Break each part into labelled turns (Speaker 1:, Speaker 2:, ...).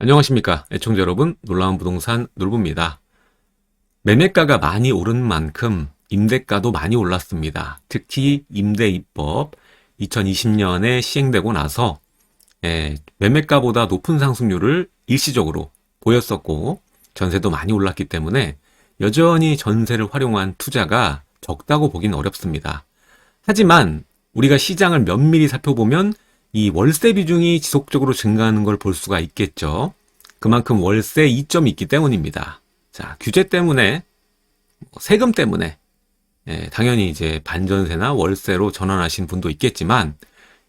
Speaker 1: 안녕하십니까 애청자 여러분, 놀라운 부동산 놀부입니다. 매매가가 많이 오른 만큼 임대가도 많이 올랐습니다. 특히 임대입법 2020년에 시행되고 나서 매매가보다 높은 상승률을 일시적으로 보였었고, 전세도 많이 올랐기 때문에 여전히 전세를 활용한 투자가 적다고 보긴 어렵습니다. 하지만 우리가 시장을 면밀히 살펴보면 이 월세 비중이 지속적으로 증가하는 걸 볼 수가 있겠죠. 그만큼 월세 이점이 있기 때문입니다. 자, 규제 때문에, 세금 때문에, 당연히 이제 반전세나 월세로 전환하신 분도 있겠지만,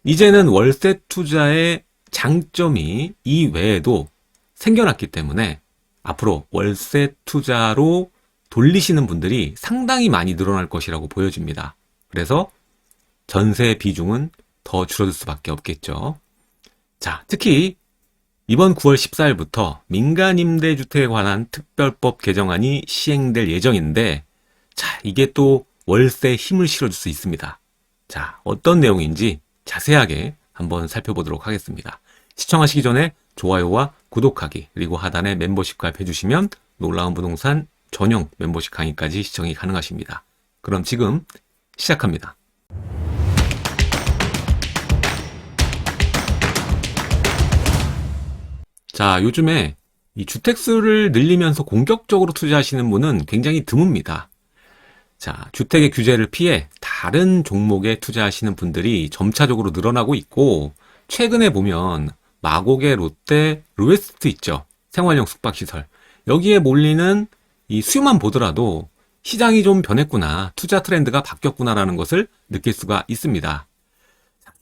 Speaker 1: 이제는 월세 투자의 장점이 이 외에도 생겨났기 때문에 앞으로 월세 투자로 돌리시는 분들이 상당히 많이 늘어날 것이라고 보여집니다. 그래서 전세 비중은 더 줄어들 수밖에 없겠죠. 자, 특히 이번 9월 14일부터 민간임대주택에 관한 특별법 개정안이 시행될 예정인데, 자, 이게 또 월세에 힘을 실어줄 수 있습니다. 자, 어떤 내용인지 자세하게 한번 살펴보도록 하겠습니다. 시청하시기 전에 좋아요와 구독하기, 그리고 하단에 멤버십 가입해주시면 놀라운 부동산 전용 멤버십 강의까지 시청이 가능하십니다. 그럼 지금 시작합니다. 자, 요즘에 이 주택수를 늘리면서 공격적으로 투자하시는 분은 굉장히 드뭅니다. 자, 주택의 규제를 피해 다른 종목에 투자하시는 분들이 점차적으로 늘어나고 있고, 최근에 보면 마곡의 롯데 루에스트 있죠. 생활형 숙박시설. 여기에 몰리는 이 수요만 보더라도 시장이 좀 변했구나, 투자 트렌드가 바뀌었구나라는 것을 느낄 수가 있습니다.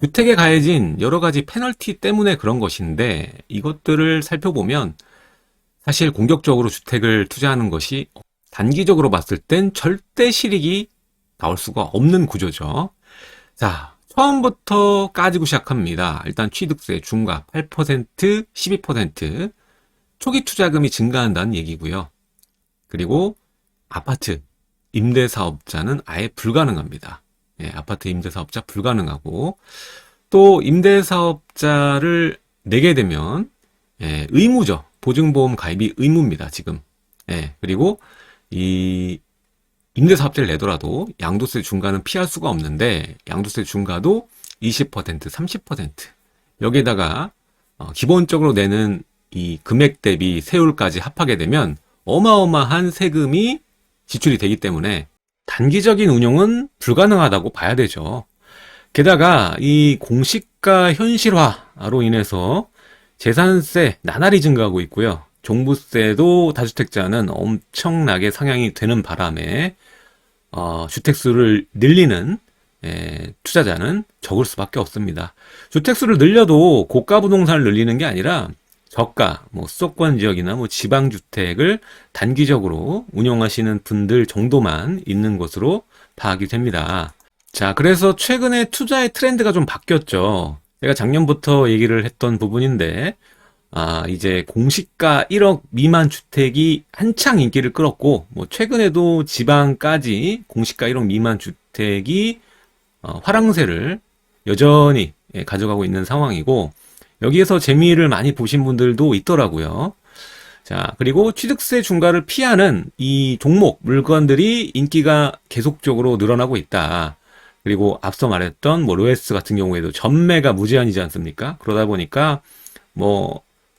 Speaker 1: 주택에 가해진 여러 가지 페널티 때문에 그런 것인데, 이것들을 살펴보면 사실 공격적으로 주택을 투자하는 것이 단기적으로 봤을 땐 절대 실익이 나올 수가 없는 구조죠. 자, 처음부터 까지고 시작합니다. 일단 취득세 중과 8%, 12%, 초기 투자금이 증가한다는 얘기고요. 그리고 아파트 임대사업자는 아예 불가능합니다. 아파트 임대사업자 불가능하고, 또 임대사업자를 내게 되면 의무죠. 보증보험 가입이 의무입니다, 지금. 그리고 이 임대사업자를 내더라도 양도세 중과는 피할 수가 없는데, 양도세 중과도 20%, 30%. 여기에다가 기본적으로 내는 이 금액 대비 세율까지 합하게 되면 어마어마한 세금이 지출이 되기 때문에 단기적인 운용은 불가능하다고 봐야 되죠. 게다가 이 공시가 현실화로 인해서 재산세 나날이 증가하고 있고요. 종부세도 다주택자는 엄청나게 상향이 되는 바람에 주택수를 늘리는 투자자는 적을 수밖에 없습니다. 주택수를 늘려도 고가 부동산을 늘리는 게 아니라 저가, 수도권 지역이나 지방주택을 단기적으로 운영하시는 분들 정도만 있는 것으로 파악이 됩니다. 자, 그래서 최근에 투자의 트렌드가 좀 바뀌었죠. 제가 작년부터 얘기를 했던 부분인데, 이제 공시가 1억 미만 주택이 한창 인기를 끌었고, 최근에도 지방까지 공시가 1억 미만 주택이 화랑세를 여전히 가져가고 있는 상황이고, 여기에서 재미를 많이 보신 분들도 있더라고요. 자, 그리고 취득세 중과를 피하는 이 종목, 물건들이 인기가 계속적으로 늘어나고 있다. 그리고 앞서 말했던 로에스 같은 경우에도 전매가 무제한이지 않습니까? 그러다 보니까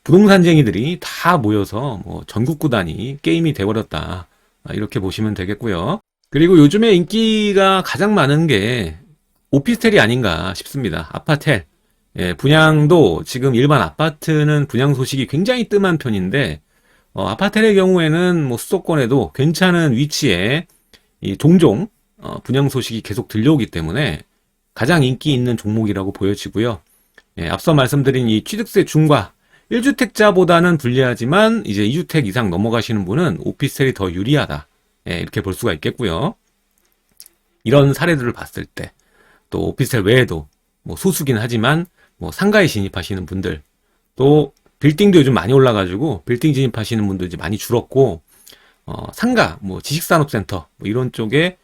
Speaker 1: 부동산쟁이들이 다 모여서 전국구 단위 게임이 돼버렸다. 이렇게 보시면 되겠고요. 그리고 요즘에 인기가 가장 많은 게 오피스텔이 아닌가 싶습니다. 아파텔. 분양도 지금 일반 아파트는 분양 소식이 굉장히 뜸한 편인데, 아파텔의 경우에는 수도권에도 괜찮은 위치에 종종 분양 소식이 계속 들려오기 때문에 가장 인기 있는 종목이라고 보여지고요. 앞서 말씀드린 이 취득세 중과 1주택자보다는 불리하지만 이제 2주택 이상 넘어가시는 분은 오피스텔이 더 유리하다. 이렇게 볼 수가 있겠고요. 이런 사례들을 봤을 때 또 오피스텔 외에도 소수긴 하지만 상가에 진입하시는 분들, 또 빌딩도 요즘 많이 올라가지고 빌딩 진입하시는 분들 이제 많이 줄었고, 상가, 지식산업센터 이런 쪽에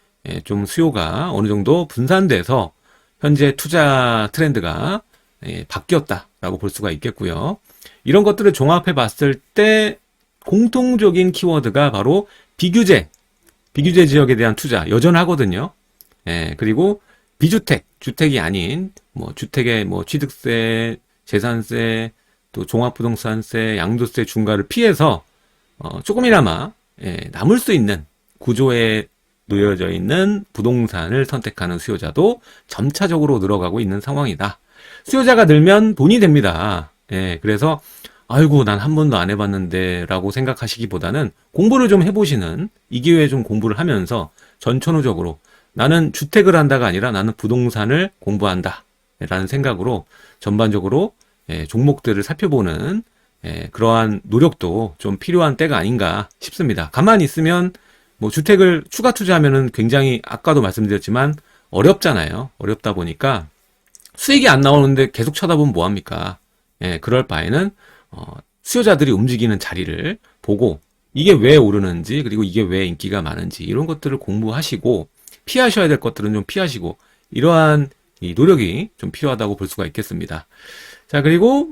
Speaker 1: 좀 수요가 어느 정도 분산돼서 현재 투자 트렌드가 바뀌었다라고 볼 수가 있겠고요. 이런 것들을 종합해 봤을 때 공통적인 키워드가 바로 비규제, 비규제 지역에 대한 투자 여전하거든요. 예, 그리고 비주택, 주택이 아닌 뭐 주택의 뭐 취득세, 재산세, 또 종합부동산세, 양도세 중과를 피해서 조금이나마 남을 수 있는 구조에 놓여져 있는 부동산을 선택하는 수요자도 점차적으로 늘어가고 있는 상황이다. 수요자가 늘면 돈이 됩니다. 예, 그래서 아이고 난 한 번도 안 해봤는데 라고 생각하시기보다는 공부를 좀 해보시는, 이 기회에 좀 공부를 하면서 전천후적으로 나는 주택을 한다가 아니라 나는 부동산을 공부한다 라는 생각으로 전반적으로 종목들을 살펴보는 그러한 노력도 좀 필요한 때가 아닌가 싶습니다. 가만히 있으면 뭐 주택을 추가 투자하면은 굉장히 아까도 말씀드렸지만 어렵잖아요. 어렵다 보니까 수익이 안 나오는데 계속 쳐다보면 뭐합니까? 그럴 바에는 수요자들이 움직이는 자리를 보고 이게 왜 오르는지, 그리고 이게 왜 인기가 많은지 이런 것들을 공부하시고 피하셔야 될 것들은 좀 피하시고, 이러한 이 노력이 좀 필요하다고 볼 수가 있겠습니다. 자, 그리고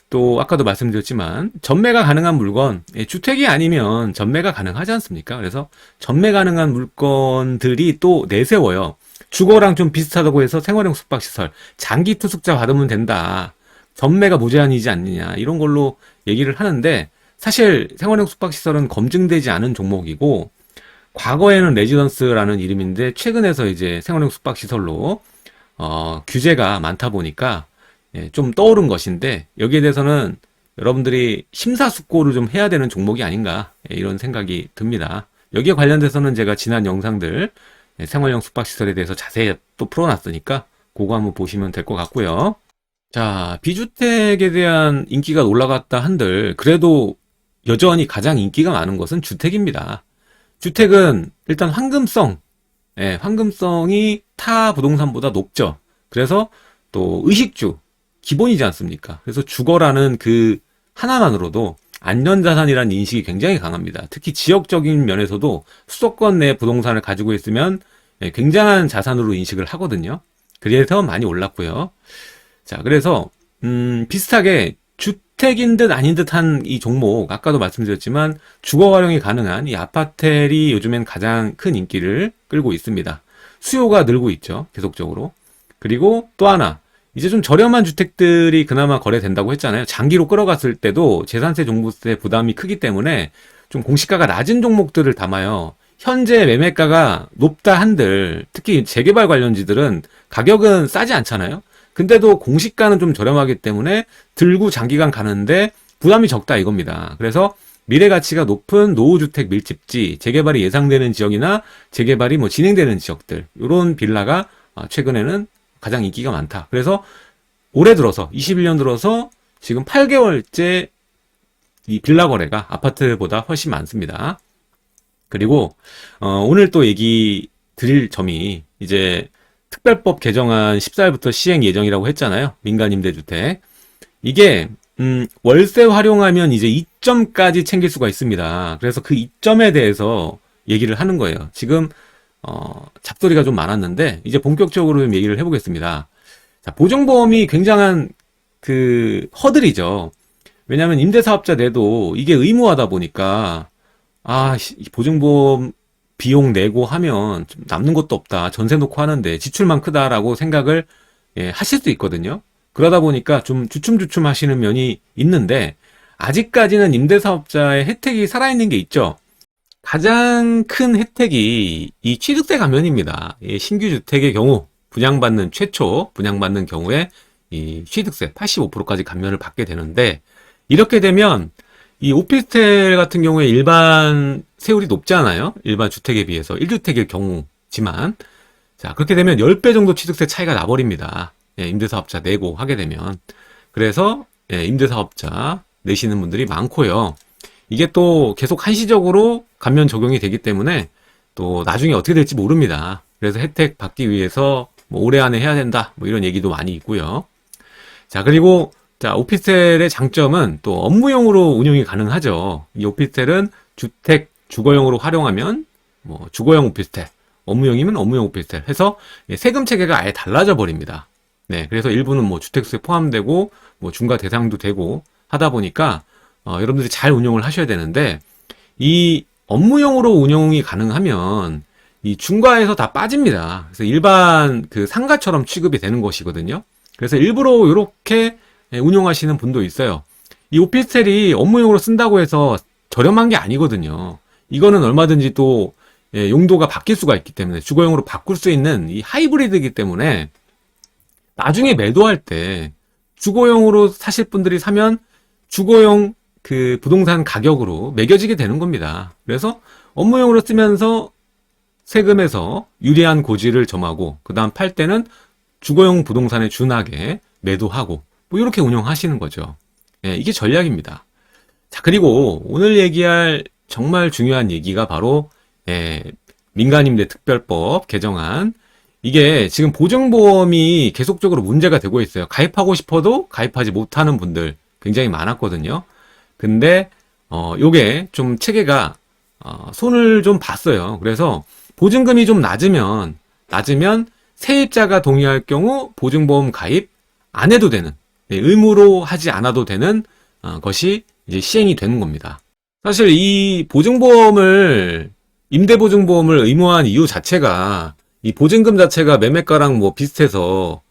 Speaker 1: 또 아까도 말씀드렸지만 전매가 가능한 물건, 주택이 아니면 전매가 가능하지 않습니까? 그래서 전매 가능한 물건들이 또 내세워요. 주거랑 좀 비슷하다고 해서 생활형 숙박시설 장기 투숙자 받으면 된다, 전매가 무제한이지 않느냐, 이런 걸로 얘기를 하는데, 사실 생활형 숙박시설은 검증되지 않은 종목이고 과거에는 레지던스라는 이름인데 최근에서 이제 생활형 숙박시설로 규제가 많다 보니까 좀 떠오른 것인데, 여기에 대해서는 여러분들이 심사숙고를 좀 해야 되는 종목이 아닌가, 이런 생각이 듭니다. 여기에 관련돼서는 제가 지난 영상들 생활형 숙박시설에 대해서 자세히 또 풀어놨으니까 그거 한번 보시면 될 것 같고요. 자, 비주택에 대한 인기가 올라갔다 한들 그래도 여전히 가장 인기가 많은 것은 주택입니다. 주택은 일단 황금성, 황금성이 타 부동산보다 높죠. 그래서 또 의식주, 기본이지 않습니까? 그래서 주거라는 그 하나만으로도 안전자산이라는 인식이 굉장히 강합니다. 특히 지역적인 면에서도 수도권 내 부동산을 가지고 있으면 굉장한 자산으로 인식을 하거든요. 그래서 많이 올랐고요. 자, 그래서 비슷하게 주택인 듯 아닌 듯한 이 종목, 아까도 말씀드렸지만 주거 활용이 가능한 이 아파텔이 요즘엔 가장 큰 인기를 끌고 있습니다. 수요가 늘고 있죠, 계속적으로. 그리고 또 하나, 이제 좀 저렴한 주택들이 그나마 거래된다고 했잖아요. 장기로 끌어갔을 때도 재산세, 종부세 부담이 크기 때문에 좀 공시가가 낮은 종목들을 담아요. 현재 매매가가 높다 한들, 특히 재개발 관련지들은 가격은 싸지 않잖아요. 근데도 공시가는 좀 저렴하기 때문에 들고 장기간 가는데 부담이 적다 이겁니다. 그래서 미래 가치가 높은 노후주택 밀집지, 재개발이 예상되는 지역이나 재개발이 뭐 진행되는 지역들, 이런 빌라가 최근에는 가장 인기가 많다. 그래서 올해 들어서 21년 들어서 지금 8개월째 이 빌라 거래가 아파트보다 훨씬 많습니다. 그리고 오늘 또 얘기 드릴 점이, 이제 특별법 개정안 14일부터 시행 예정이라고 했잖아요. 민간임대주택. 이게 월세 활용하면 이제 이점까지 챙길 수가 있습니다. 그래서 그 이점에 대해서 얘기를 하는 거예요. 지금 잡소리가 좀 많았는데 이제 본격적으로 좀 얘기를 해보겠습니다. 자, 보증보험이 굉장한 그 허들이죠. 왜냐하면 임대사업자 내도 이게 의무화다 보니까 보증보험 비용 내고 하면 좀 남는 것도 없다, 전세 놓고 하는데 지출만 크다라고 생각을 하실 수 있거든요. 그러다 보니까 좀 주춤주춤 하시는 면이 있는데, 아직까지는 임대사업자의 혜택이 살아있는 게 있죠. 가장 큰 혜택이 이 취득세 감면입니다. 신규 주택의 경우 최초 분양받는 경우에 이 취득세 85%까지 감면을 받게 되는데, 이렇게 되면 이 오피스텔 같은 경우에 일반 세율이 높지 않아요? 일반 주택에 비해서 1주택일 경우지만, 자, 그렇게 되면 10배 정도 취득세 차이가 나버립니다. 임대사업자 내고 하게 되면. 그래서 임대사업자 내시는 분들이 많고요. 이게 또 계속 한시적으로 감면 적용이 되기 때문에 또 나중에 어떻게 될지 모릅니다. 그래서 혜택 받기 위해서 뭐 올해 안에 해야 된다, 뭐 이런 얘기도 많이 있고요. 자, 그리고 오피스텔의 장점은 또 업무용으로 운영이 가능하죠. 이 오피스텔은 주택 주거용으로 활용하면 뭐 주거용 오피스텔, 업무용이면 업무용 오피스텔 해서 세금 체계가 아예 달라져 버립니다. 네, 그래서 일부는 뭐 주택수에 포함되고 뭐 중과 대상도 되고 하다 보니까 여러분들이 잘 운용을 하셔야 되는데, 이 업무용으로 운용이 가능하면 이 중과에서 다 빠집니다. 그래서 일반 그 상가처럼 취급이 되는 것이거든요. 그래서 일부러 이렇게 운용하시는 분도 있어요. 이 오피스텔이 업무용으로 쓴다고 해서 저렴한 게 아니거든요. 이거는 얼마든지 또 용도가 바뀔 수가 있기 때문에, 주거용으로 바꿀 수 있는 이 하이브리드이기 때문에 나중에 매도할 때 주거용으로 사실 분들이 사면 주거용 그 부동산 가격으로 매겨지게 되는 겁니다. 그래서 업무용으로 쓰면서 세금에서 유리한 고지를 점하고, 그 다음 팔 때는 주거용 부동산에 준하게 매도하고, 뭐 이렇게 운영하시는 거죠. 이게 전략입니다. 자, 그리고 오늘 얘기할 정말 중요한 얘기가 바로 민간임대 특별법 개정안. 이게 지금 보증보험이 계속적으로 문제가 되고 있어요. 가입하고 싶어도 가입하지 못하는 분들 굉장히 많았거든요. 근데 요게 좀 체계가 손을 좀 봤어요. 그래서 보증금이 좀 낮으면 세입자가 동의할 경우 보증보험 가입 안 해도 되는, 의무로 하지 않아도 되는 것이 이제 시행이 되는 겁니다. 사실 이 임대보증보험을 의무화한 이유 자체가, 이 보증금 자체가 매매가랑 뭐 비슷해서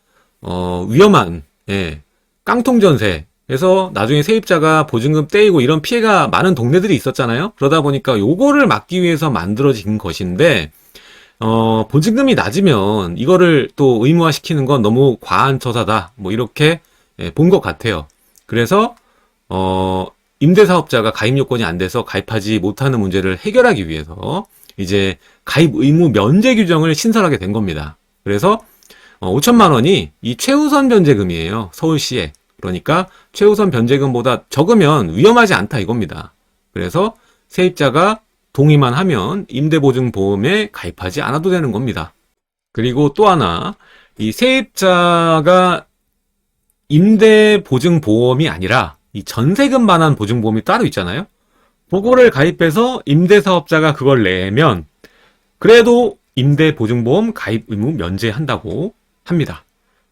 Speaker 1: 위험한 깡통전세에서 나중에 세입자가 보증금 떼이고 이런 피해가 많은 동네들이 있었잖아요. 그러다 보니까 요거를 막기 위해서 만들어진 것인데, 보증금이 낮으면 이거를 또 의무화시키는 건 너무 과한 처사다, 뭐 이렇게 본 것 같아요. 그래서 임대사업자가 가입 요건이 안 돼서 가입하지 못하는 문제를 해결하기 위해서 이제 가입 의무 면제 규정을 신설하게 된 겁니다. 그래서 5천만 원이 이 최우선 변제금이에요. 서울시에. 그러니까 최우선 변제금보다 적으면 위험하지 않다 이겁니다. 그래서 세입자가 동의만 하면 임대보증보험에 가입하지 않아도 되는 겁니다. 그리고 또 하나, 이 세입자가 임대보증보험이 아니라 이 전세금 반환 보증보험이 따로 있잖아요. 그거를 가입해서 임대사업자가 그걸 내면 그래도 임대보증보험 가입 의무 면제한다고 합니다.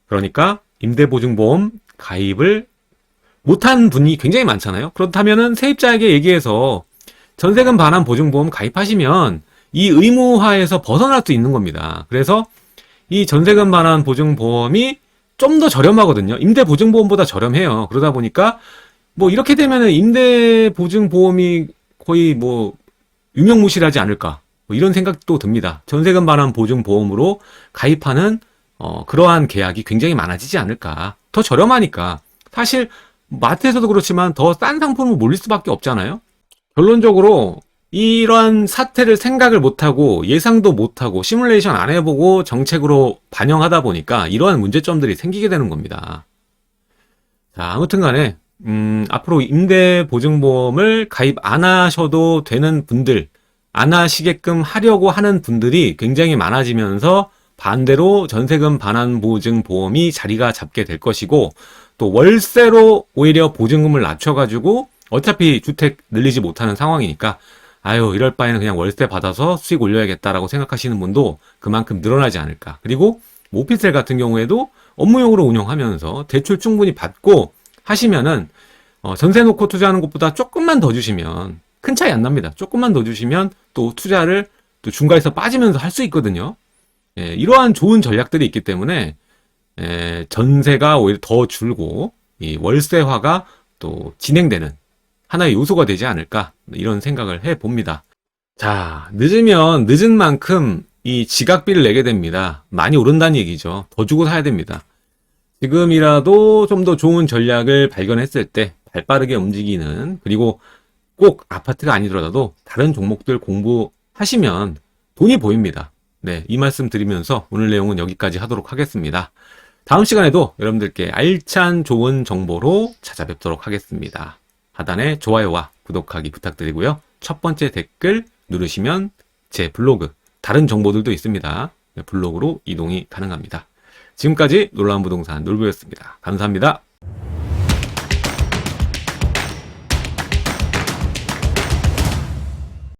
Speaker 1: 그러니까 임대보증보험 가입을 못한 분이 굉장히 많잖아요. 그렇다면은 세입자에게 얘기해서 전세금 반환 보증보험 가입하시면 이 의무화에서 벗어날 수 있는 겁니다. 그래서 이 전세금 반환 보증보험이 좀 더 저렴하거든요. 임대보증보험보다 저렴해요. 그러다 보니까 뭐 이렇게 되면은 임대보증보험이 거의 뭐 유명무실하지 않을까, 뭐 이런 생각도 듭니다. 전세금 반환 보증보험으로 가입하는 그러한 계약이 굉장히 많아지지 않을까. 더 저렴하니까. 사실 마트에서도 그렇지만 더 싼 상품을 몰릴 수밖에 없잖아요. 결론적으로 이러한 사태를 생각을 못하고 예상도 못하고 시뮬레이션 안 해보고 정책으로 반영하다 보니까 이러한 문제점들이 생기게 되는 겁니다. 자, 아무튼 간에 앞으로 임대보증보험을 가입 안 하셔도 되는 분들, 안 하시게끔 하려고 하는 분들이 굉장히 많아지면서 반대로 전세금 반환 보증보험이 자리가 잡게 될 것이고, 또 월세로 오히려 보증금을 낮춰가지고 어차피 주택 늘리지 못하는 상황이니까 아유, 이럴 바에는 그냥 월세 받아서 수익 올려야겠다라고 생각하시는 분도 그만큼 늘어나지 않을까. 그리고 오피스텔 같은 경우에도 업무용으로 운영하면서 대출 충분히 받고 하시면은 전세 놓고 투자하는 것보다 조금만 더 주시면 큰 차이 안 납니다. 조금만 더 주시면 또 투자를 또 중과에서 빠지면서 할 수 있거든요. 이러한 좋은 전략들이 있기 때문에 전세가 오히려 더 줄고 이 월세화가 또 진행되는 하나의 요소가 되지 않을까, 이런 생각을 해봅니다. 자, 늦으면 늦은 만큼 이 지각비를 내게 됩니다. 많이 오른다는 얘기죠. 더 주고 사야 됩니다. 지금이라도 좀 더 좋은 전략을 발견했을 때 발빠르게 움직이는, 그리고 꼭 아파트가 아니더라도 다른 종목들 공부하시면 돈이 보입니다. 네, 이 말씀 드리면서 오늘 내용은 여기까지 하도록 하겠습니다. 다음 시간에도 여러분들께 알찬 좋은 정보로 찾아뵙도록 하겠습니다. 하단에 좋아요와 구독하기 부탁드리고요. 첫 번째 댓글 누르시면 제 블로그, 다른 정보들도 있습니다. 블로그로 이동이 가능합니다. 지금까지 놀라운 부동산 놀부였습니다. 감사합니다.